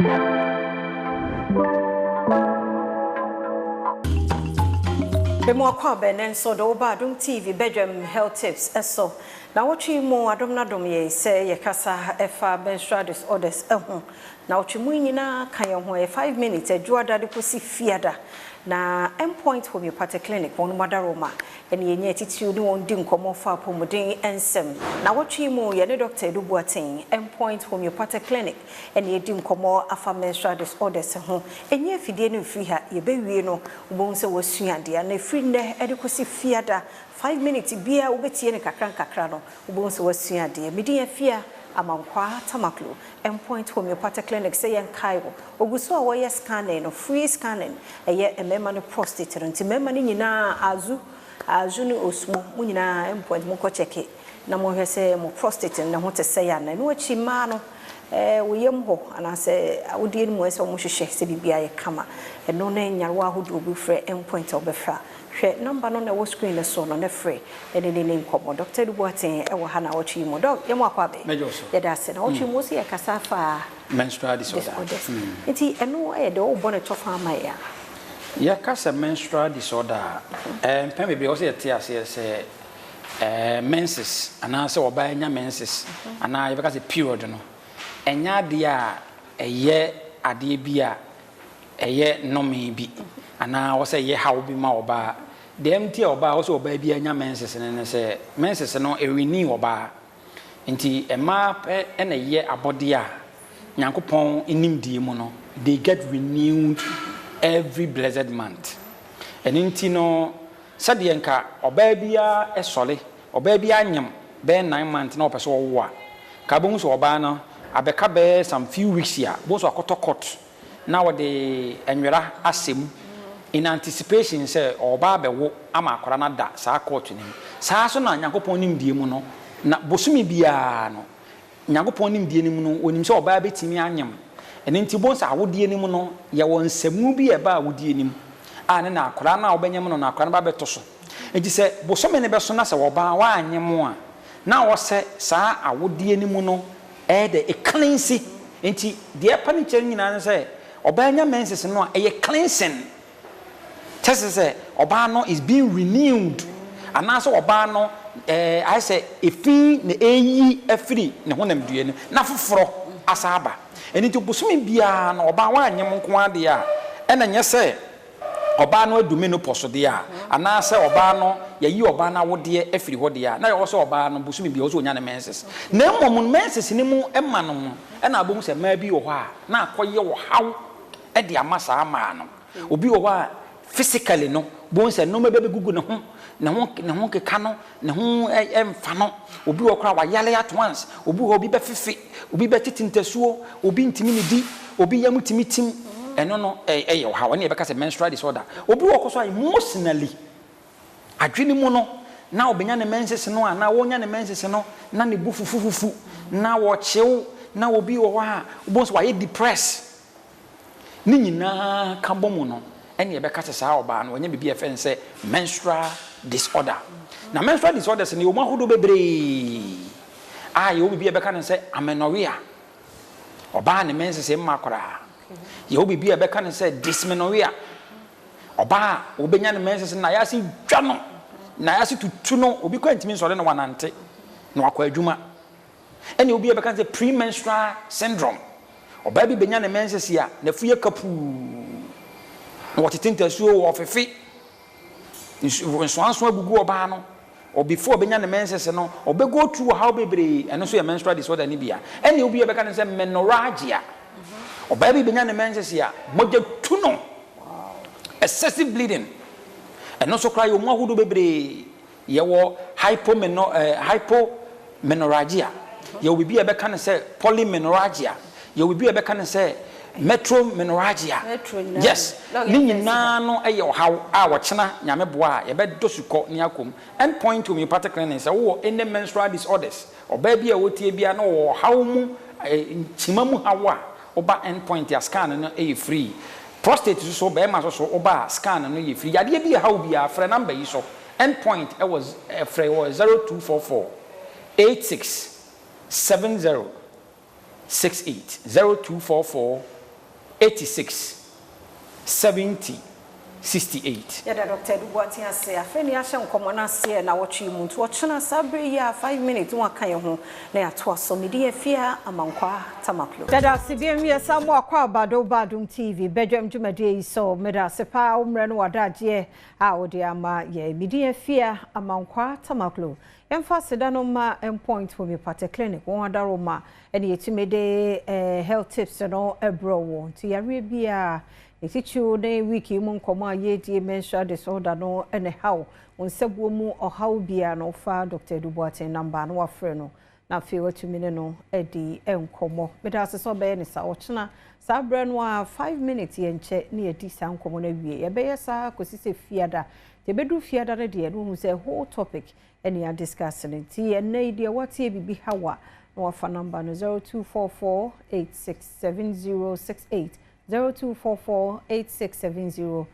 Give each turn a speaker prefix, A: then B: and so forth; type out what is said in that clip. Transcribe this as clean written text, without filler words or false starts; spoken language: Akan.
A: Bemo kwa benen so do ba Adom TV bedroom health tips eso na wochi mu Adom na dom ye se ye kasa efa menstrual disorders ehun na wochi mu nyina kan ye ho 5 minutes adwada de kosi fiada na endpoint homeopathic clinic won madaroma ene ye nya titiu ni won di nkomo fa pomodin ensem na wochi mu ye ne doctor Edu Boaten endpoint homeopathic clinic ene ye di nkomo afa menstrual disorders ho enye fidie no free ha ye bewie no ubon se wosuade na free ne ede kosi fiada 5 minutes bia ubetie ne kakra no ubon se wosuade medi afia amankwa tamaklo endpoint homeopathic clinic say yan kaiwo oguso a woye scanning no free scanning eye emema no prostate nti mema ni nyina azu ni osmo mu nyina endpoint mu ko cheke na mo hwese mo prostate na ho te say ya na no achi ma no woyem ho ana se awodie ni mo ese mo hwehwe se bibia ye kama eno na nyarewa ahodo obi frɛ endpoint obefra hwɛ number no na wo screen le so no na frɛ ene ne nkomo Dr. Edu Boaten e wo ha na wo chi mo doc ye mo akwa be ye da se na wo chi mo se ye kasa fa
B: menstrual disorder
A: enti eno e de wo bone tofa ama ya
B: ye kasa menstrual disorder pem be o se ye te ase se menses ana se oba nya menses ana ye kasa period no enya de a eye ade bi a eye nomi bi ana wo say ye hawo bi ma oba dem tie oba wo say oba bi anya menses ne se menses no ewini oba nti ema pe na ye abode a nyankopon inimdie mu no they get renewed every blessed month and nti no sade enka oba bia esole oba bia anyam be 9 months na opeso wo a ka bo so oba no abeka be some few weeks ya bo so akotokot na wo de enwera asem in anticipation say oba bewo ama akora na da saa court nim saa so na nyankopon nim die mu no na bosumi bia no nyankopon nim die nim no onim say oba betimi anyam ene nti bo sa awodie nim no ye won samu bi e ba awodie nim a ne na akora na obanyam no na akora na ba beto so enti say bosome ne beso na say oba wa anyam a na wo say saa awodie nim no e de e cleanse enti de pani chen nyina say obanya menses no e cleansing test say oba no is being renewed and also oba no I say efi na eyi afiri ne honam due ne na foforo asaba eni to busumi bia na oba wa anyem nko ade a ena nye say oba no adumi no posode a ana say oba no yayi oba na wode afiri hode a na ye so oba no busumi bia so onya ne menses na mmom menses ni mu ema no mo ena abom say ma bi wo ho a na akoye wo haw e de amasa ama no obi wo ho a physically no bon say no mebe gugu ne ho keka no ne ho emfa no obi wo kra wa yale at once obi ho obi be fifi obi be titintesuo obi ntimi ne di obi yam timitim eno no ye wo hawo ne be ka say menstrual disorder obi wo koso emotionally adwene mu no na obenya ne menses no na wonya ne menses no na ne bu fufufufu na wo chew na obi wo ha bon so wa ye depressed ni nyina ka bomu no ene be ka saa oba no onye bibi efen say menstrual disorder na menstrual disorders ni o ma hodo bebre ye obi bibi be ka say amenorrhea oba ne menses e makora ye obi bibi be ka say dysmenorrhea oba obenya ne menses na ya si dwa no na ya si tutu no obi kwa ntimi sore no wanante no akwa adwuma ene obi be ka say premenstrual syndrome oba bi benya ne menses ya na fuye kapu what it into so of fefe nso agugu oba no or before benya the menses no or be go through how bebre and so your menstrual disorder ni bia any obi e be kan say menorrhagia or baby benya the menses ya moja tuno excessive bleeding and also cry o mo ahudo bebre ye wo hypomenorrhagia ye obi e be kan say polymenorrhagia ye obi e be kan say metromenorrhagia yes ni nyina no eye haw a wo chena nyame boa ye be dosuko ni akom endpoint homeopathic clinic say wo any menstrual disorders oba bia wotie bia no wo haw mu nchima mu haw a oba endpoint ya scan no eye free prostate so be ma so oba scan no eye free yade bia haw bia frɛ number yi so endpoint it was frɛ 0244 86 70 68 0244 86 70 68.
A: Yeah, Dr. Duboati ase afeni ahye nkomo na ase na wochi mu nto ochena sabre ya 5 minutes wa kan ho na ya to aso medi afia amankwa tamaklo. Dada sibia mi samu akwa abado badum TV bedwam dwumade so meda sepa umre no wadaje a odi ama ye medi afia amankwa tamaklo. Emfa seda no ma point Homeopathic clinic won adaro ma ene yetimede health tips no ebro wo nti yare bia etichu na wiki mu nkomo ayedie menstrual disorder no ene how onsebuo mu ohaw bia no fa Dr. Duboati number no wafre no na fe watumine no edi enkomo meda aseso be ne sa ochena sa bre no a 5 minutes ye nche na edi sa nkomo na wie ye be yesa kosise fiada te bedu fiada re de no hu se whole topic ene ya discussing ti ene ide watie bibi hawa no wafa number no 0244867068 0244867068